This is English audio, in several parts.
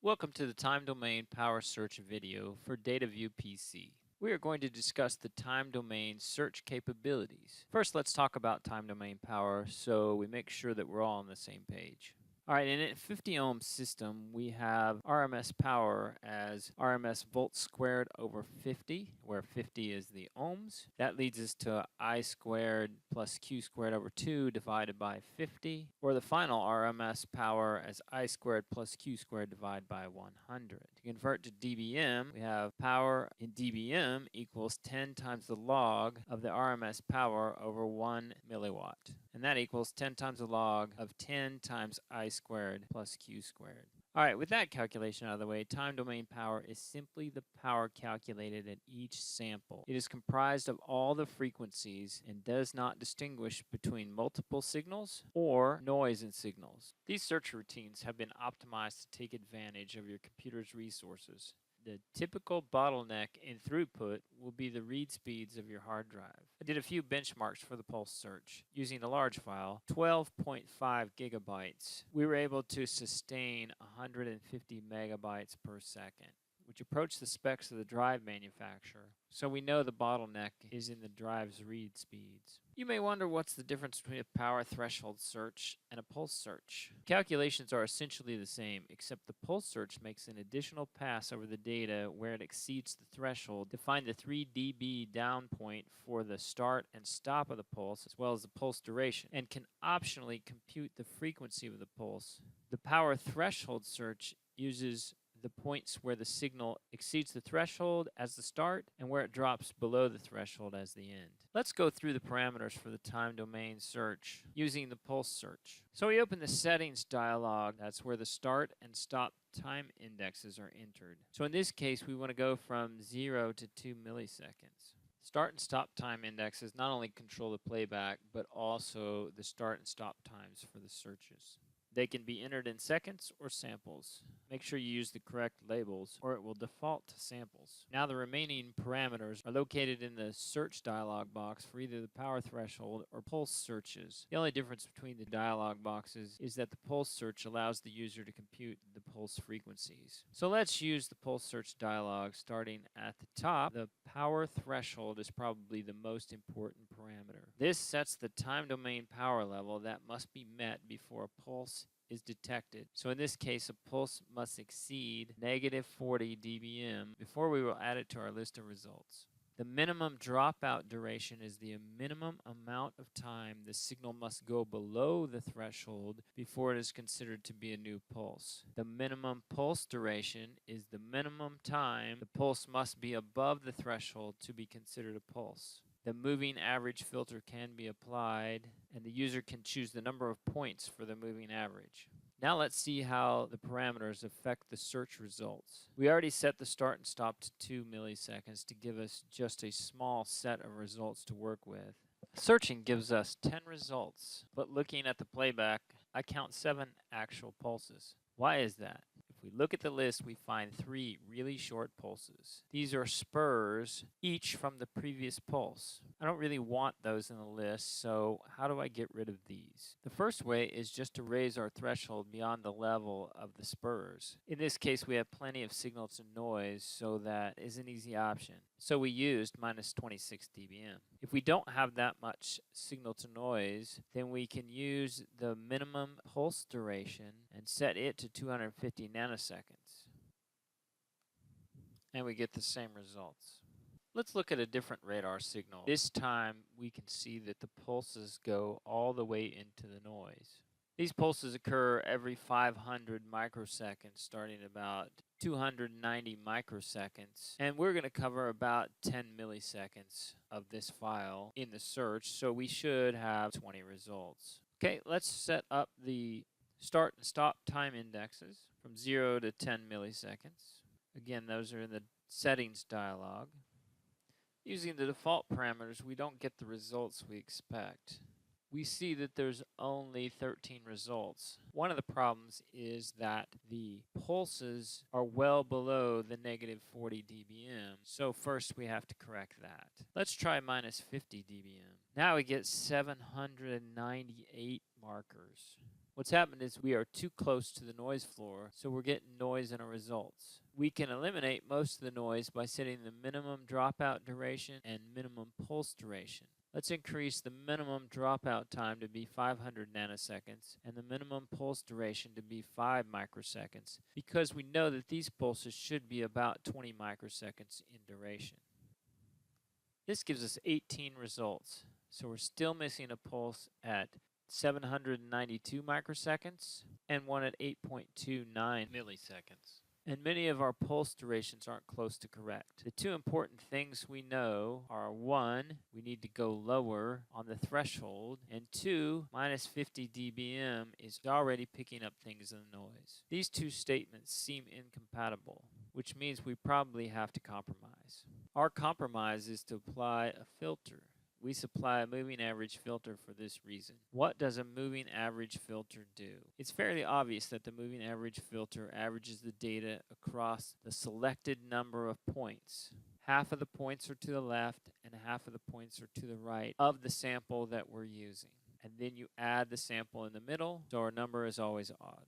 Welcome to the time domain power search video for DataVu-PC. We are going to discuss the time domain search capabilities. First, let's talk about time domain power so we make sure that we're all on the same page. Alright, in a 50 ohm system, we have RMS power as RMS volts squared over 50, where 50 is the ohms. That leads us to I squared plus Q squared over 2 divided by 50, or the final RMS power as I squared plus Q squared divided by 100. To convert to dBm, we have power in dBm equals 10 times the log of the RMS power over 1 milliwatt. And that equals 10 times the log of 10 times I squared plus Q squared. Alright, with that calculation out of the way, time domain power is simply the power calculated at each sample. It is comprised of all the frequencies and does not distinguish between multiple signals or noise in signals. These search routines have been optimized to take advantage of your computer's resources. The typical bottleneck in throughput will be the read speeds of your hard drive. I did a few benchmarks for the pulse search. Using the large file, 12.5 gigabytes, we were able to sustain 150 megabytes per second, which approached the specs of the drive manufacturer. So we know the bottleneck is in the drive's read speeds. You may wonder what's the difference between a power threshold search and a pulse search. Calculations are essentially the same, except the pulse search makes an additional pass over the data where it exceeds the threshold to find the 3 dB down point for the start and stop of the pulse, as well as the pulse duration, and can optionally compute the frequency of the pulse. The power threshold search uses the points where the signal exceeds the threshold as the start and where it drops below the threshold as the end. Let's go through the parameters for the time domain search using the pulse search. So we open the settings dialog. That's where the start and stop time indexes are entered. So in this case, we want to go from 0 to 2 milliseconds. Start and stop time indexes not only control the playback, but also the start and stop times for the searches. They can be entered in seconds or samples. Make sure you use the correct labels or it will default to samples. Now the remaining parameters are located in the search dialog box for either the power threshold or pulse searches. The only difference between the dialog boxes is that the pulse search allows the user to compute the pulse frequencies. So let's use the pulse search dialog starting at the top. The power threshold is probably the most important parameter. This sets the time domain power level that must be met before a pulse is detected. So in this case, a pulse must exceed negative 40 dBm before we will add it to our list of results. The minimum dropout duration is the minimum amount of time the signal must go below the threshold before it is considered to be a new pulse. The minimum pulse duration is the minimum time the pulse must be above the threshold to be considered a pulse. The moving average filter can be applied, and the user can choose the number of points for the moving average. Now let's see how the parameters affect the search results. We already set the start and stop to 2 milliseconds to give us just a small set of results to work with. Searching gives us 10 results, but looking at the playback, I count 7 actual pulses. Why is that? If we look at the list, we find 3 really short pulses. These are spurs, each from the previous pulse. I don't really want those in the list, so how do I get rid of these? The first way is just to raise our threshold beyond the level of the spurs. In this case, we have plenty of signal to noise, so that is an easy option. So we used minus 26 dBm. If we don't have that much signal to noise, then we can use the minimum pulse duration and set it to 250 nanoseconds. And we get the same results. Let's look at a different radar signal. This time we can see that the pulses go all the way into the noise. These pulses occur every 500 microseconds, starting about 290 microseconds, and we're going to cover about 10 milliseconds of this file in the search, so we should have 20 results. Okay, let's set up the start and stop time indexes from 0 to 10 milliseconds. Again, those are in the settings dialog. Using the default parameters, we don't get the results we expect. We see that there's only 13 results. One of the problems is that the pulses are well below the negative 40 dBm, so first we have to correct that. Let's try minus 50 dBm. Now we get 798 markers. What's happened is we are too close to the noise floor, so we're getting noise in our results. We can eliminate most of the noise by setting the minimum dropout duration and minimum pulse duration. Let's increase the minimum dropout time to be 500 nanoseconds and the minimum pulse duration to be 5 microseconds because we know that these pulses should be about 20 microseconds in duration. This gives us 18 results, so we're still missing a pulse at 792 microseconds and one at 8.29 milliseconds. And many of our pulse durations aren't close to correct. The two important things we know are 1, we need to go lower on the threshold, and 2, minus 50 dBm is already picking up things in the noise. These two statements seem incompatible, which means we probably have to compromise. Our compromise is to apply a filter. We supply a moving average filter for this reason. What does a moving average filter do? It's fairly obvious that the moving average filter averages the data across the selected number of points. Half of the points are to the left and half of the points are to the right of the sample that we're using. And then you add the sample in the middle, so our number is always odd.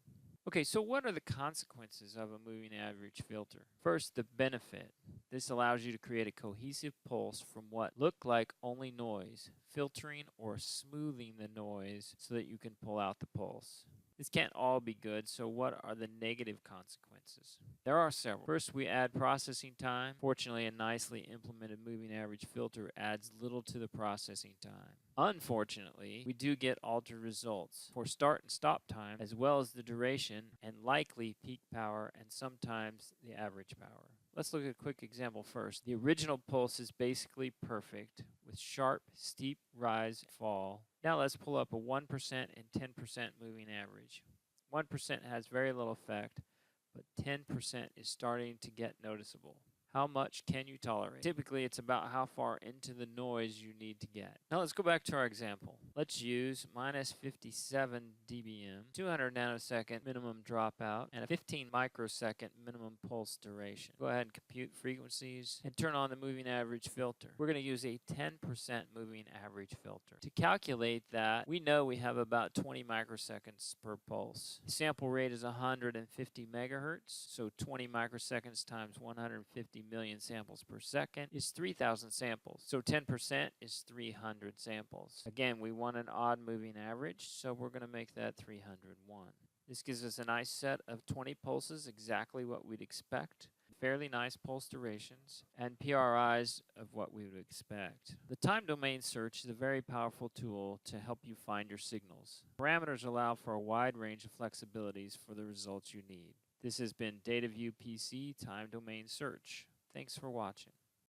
Okay, so what are the consequences of a moving average filter? First, the benefit. This allows you to create a cohesive pulse from what looked like only noise, filtering or smoothing the noise so that you can pull out the pulse. This can't all be good, so what are the negative consequences? There are several. First, we add processing time. Fortunately, a nicely implemented moving average filter adds little to the processing time. Unfortunately, we do get altered results for start and stop time, as well as the duration and likely peak power and sometimes the average power. Let's look at a quick example first. The original pulse is basically perfect with sharp, steep rise fall. Now let's pull up a 1% and 10% moving average. 1% has very little effect, but 10% is starting to get noticeable. How much can you tolerate? Typically, it's about how far into the noise you need to get. Now let's go back to our example. Let's use minus 57 dBm, 200 nanosecond minimum dropout, and a 15 microsecond minimum pulse duration. Go ahead and compute frequencies and turn on the moving average filter. We're going to use a 10% moving average filter. To calculate that, we know we have about 20 microseconds per pulse. The sample rate is 150 megahertz, so 20 microseconds times 150 million samples per second is 3,000 samples. So 10% is 300 samples. Again, we want an odd moving average, so we're going to make that 301. This gives us a nice set of 20 pulses, exactly what we'd expect. Fairly nice pulse durations and PRIs of what we would expect. The time domain search is a very powerful tool to help you find your signals. Parameters allow for a wide range of flexibilities for the results you need. This has been DataVu-PC Time Domain Search. Thanks for watching.